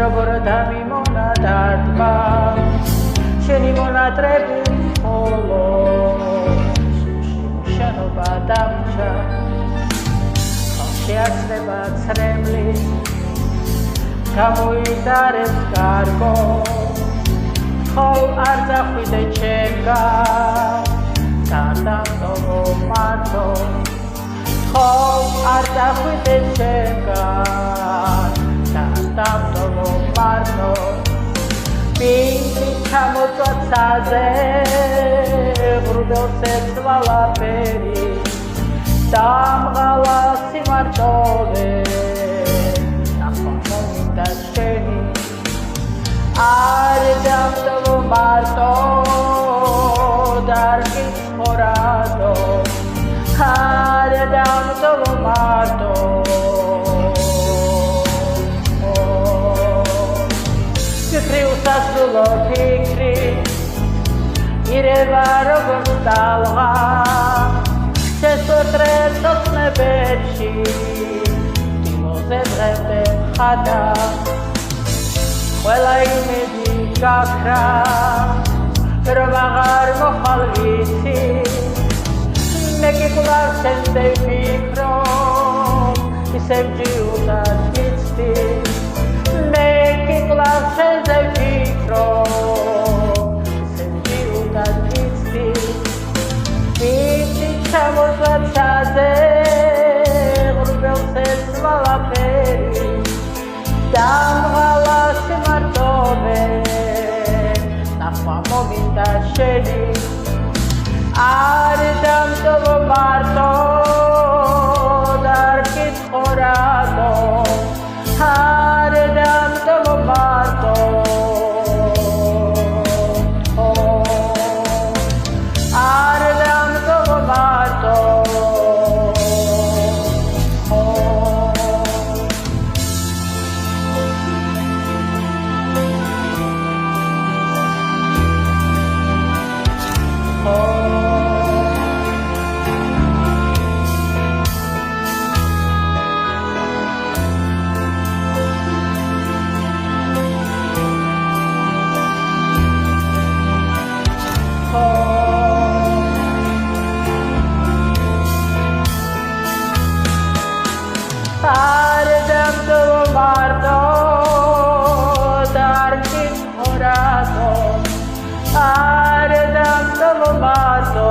როგორ დამიმონა დათმა შენი მონატრები ხოლო შენობა დამჭა შეაცდება ცრემლის გამოიტარებს კარგო ხოლ არ დახვიდე ჩემგან სადამდოვო მარტო ხოლ არ დახვიდე ჩემგან სადამდოვო მარტო პინკი ჩამოწვაცაზე ბრუდელს ეცვალა ფერი დამღალა სიმარტოვე ნახვა მომიდა შენი არ დამტოვო მარტო დარგი ხორადო არ დამტოვო მარტო ფიქრი უსასრულო ფიქრი ირევა როგორ დალღა შესოტრებ სოცნებებში ტიმოზე დღემდე ხადა ყველა იმედი გაქრა რომ აღარ მოხვალ ვიცი მე კი კვლავ შენზე ვფიქრობ ისევ ჯიუტად ვიცი მე კი კვლავ შენზე ვფიქრობ ისევ ჯიუტად ვიცი ჩამოწვაცაზე ბრუდელს ეცვალა ფერი დამღალა სიმარტოვე ნახვა მომიდა შენი არ დამტოვო მარტო დარგი ხორადო არ დამტოვო მარტო არ დამტოვო მარტო დარგი ხორადო არ დამტოვო მარტო